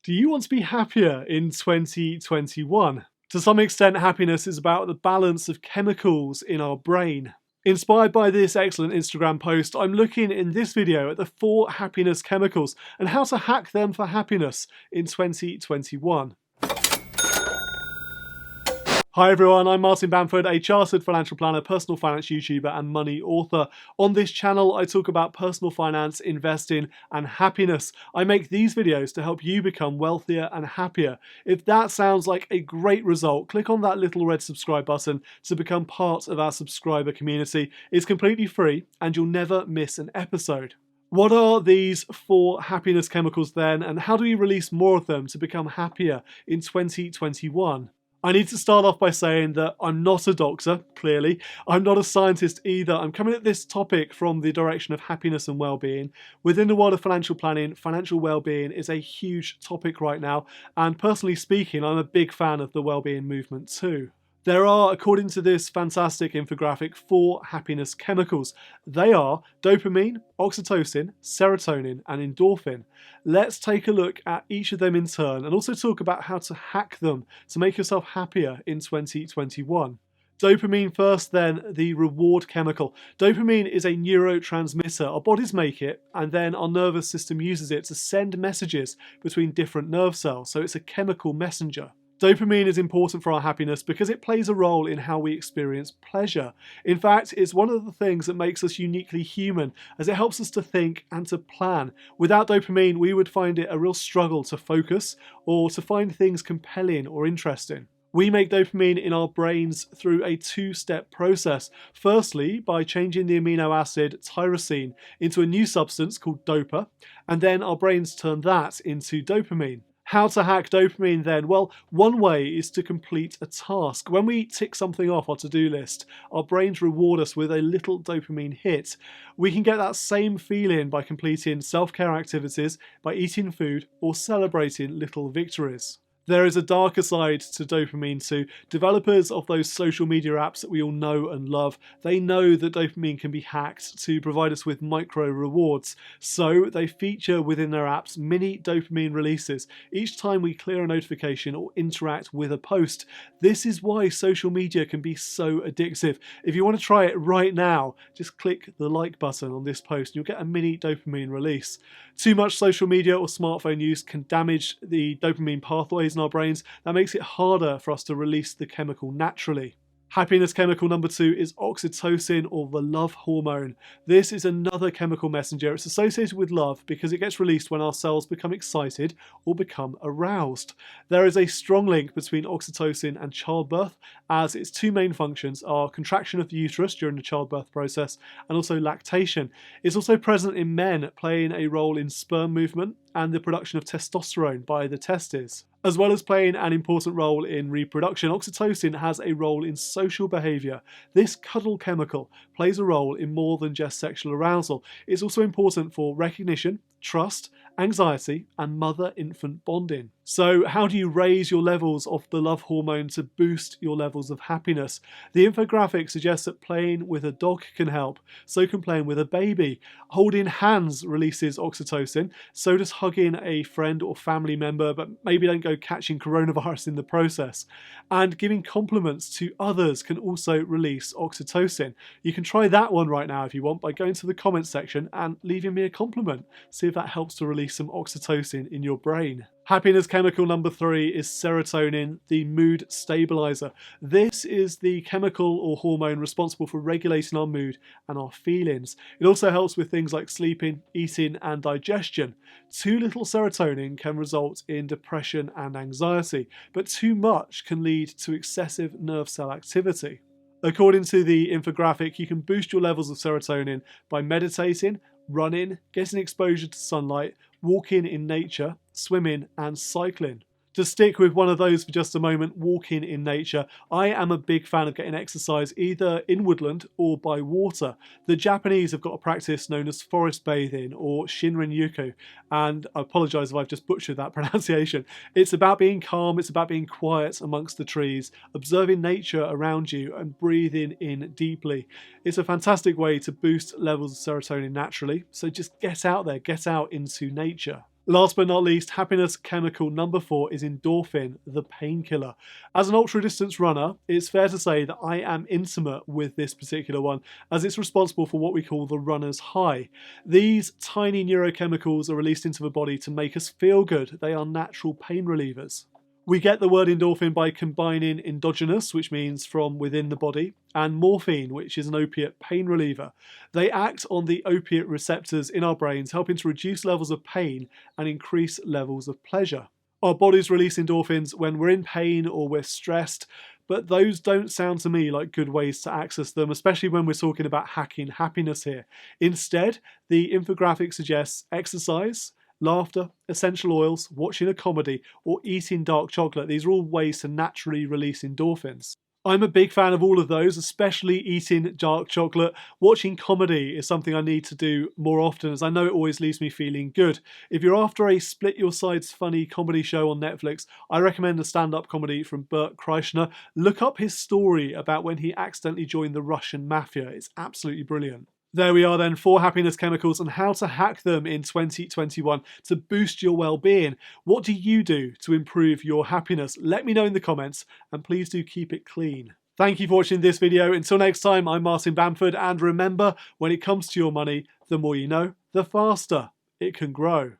Do you want to be happier in 2021? To some extent, happiness is about the balance of chemicals in our brain. Inspired by this excellent Instagram post, I'm looking in this video at the 4 happiness chemicals and how to hack them for happiness in 2021. Hi everyone, I'm Martin Bamford, a chartered financial planner, personal finance YouTuber and money author. On this channel, I talk about personal finance, investing and happiness. I make these videos to help you become wealthier and happier. If that sounds like a great result, click on that little red subscribe button to become part of our subscriber community. It's completely free and you'll never miss an episode. What are these 4 happiness chemicals then, and how do we release more of them to become happier in 2021? I need to start off by saying that I'm not a doctor, clearly. I'm not a scientist either. I'm coming at this topic from the direction of happiness and well-being. Within the world of financial planning, financial well-being is a huge topic right now, and personally speaking, I'm a big fan of the well-being movement too. There are, according to this fantastic infographic, 4 happiness chemicals. They are dopamine, oxytocin, serotonin, and endorphin. Let's take a look at each of them in turn and also talk about how to hack them to make yourself happier in 2021. Dopamine first, then, the reward chemical. Dopamine is a neurotransmitter. Our bodies make it, and then our nervous system uses it to send messages between different nerve cells, so it's a chemical messenger. Dopamine is important for our happiness because it plays a role in how we experience pleasure. In fact, it's one of the things that makes us uniquely human, as it helps us to think and to plan. Without dopamine, we would find it a real struggle to focus or to find things compelling or interesting. We make dopamine in our brains through a 2-step process. Firstly, by changing the amino acid tyrosine into a new substance called dopa, and then our brains turn that into dopamine. How to hack dopamine then? Well, one way is to complete a task. When we tick something off our to-do list, our brains reward us with a little dopamine hit. We can get that same feeling by completing self-care activities, by eating food, or celebrating little victories. There is a darker side to dopamine too. Developers of those social media apps that we all know and love, they know that dopamine can be hacked to provide us with micro rewards. So they feature within their apps mini dopamine releases each time we clear a notification or interact with a post. This is why social media can be so addictive. If you want to try it right now, just click the like button on this post and you'll get a mini dopamine release. Too much social media or smartphone use can damage the dopamine pathways in our brains. That makes it harder for us to release the chemical naturally. Happiness chemical number 2 is oxytocin, or the love hormone. This is another chemical messenger. It's associated with love because it gets released when our cells become excited or become aroused. There is a strong link between oxytocin and childbirth, as its 2 main functions are contraction of the uterus during the childbirth process and also lactation. It's also present in men, playing a role in sperm movement and the production of testosterone by the testes. As well as playing an important role in reproduction, oxytocin has a role in social behaviour. This cuddle chemical plays a role in more than just sexual arousal. It's also important for recognition, trust, anxiety, and mother-infant bonding. So how do you raise your levels of the love hormone to boost your levels of happiness? The infographic suggests that playing with a dog can help. So can playing with a baby. Holding hands releases oxytocin. So does hugging a friend or family member, but maybe don't go catching coronavirus in the process. And giving compliments to others can also release oxytocin. You can try that one right now if you want by going to the comments section and leaving me a compliment. See if that helps to release some oxytocin in your brain. Happiness chemical number 3 is serotonin, the mood stabilizer. This is the chemical or hormone responsible for regulating our mood and our feelings. It also helps with things like sleeping, eating, and digestion. Too little serotonin can result in depression and anxiety, but too much can lead to excessive nerve cell activity. According to the infographic, you can boost your levels of serotonin by meditating, running, getting exposure to sunlight, walking in nature, swimming and cycling. To stick with one of those for just a moment, walking in nature, I am a big fan of getting exercise either in woodland or by water. The Japanese have got a practice known as forest bathing, or Shinrin-yoku, and I apologise if I've just butchered that pronunciation. It's about being calm, it's about being quiet amongst the trees, observing nature around you and breathing in deeply. It's a fantastic way to boost levels of serotonin naturally, so just get out there, get out into nature. Last but not least, happiness chemical number 4 is endorphin, the painkiller. As an ultra-distance runner, it's fair to say that I am intimate with this particular one, as it's responsible for what we call the runner's high. These tiny neurochemicals are released into the body to make us feel good. They are natural pain relievers. We get the word endorphin by combining endogenous, which means from within the body, and morphine, which is an opiate pain reliever. They act on the opiate receptors in our brains, helping to reduce levels of pain and increase levels of pleasure. Our bodies release endorphins when we're in pain or we're stressed, but those don't sound to me like good ways to access them, especially when we're talking about hacking happiness here. Instead, the infographic suggests exercise, laughter, essential oils, watching a comedy, or eating dark chocolate. These are all ways to naturally release endorphins. I'm a big fan of all of those, especially eating dark chocolate. Watching comedy is something I need to do more often, as I know it always leaves me feeling good. If you're after a split your sides funny comedy show on Netflix, I recommend a stand-up comedy from Bert Kreischer. Look up his story about when he accidentally joined the Russian mafia. It's absolutely brilliant. There we are then, 4 happiness chemicals and how to hack them in 2021 to boost your well-being. What do you do to improve your happiness? Let me know in the comments, and please do keep it clean. Thank you for watching this video. Until next time, I'm Martin Bamford, and remember, when it comes to your money, the more you know, the faster it can grow.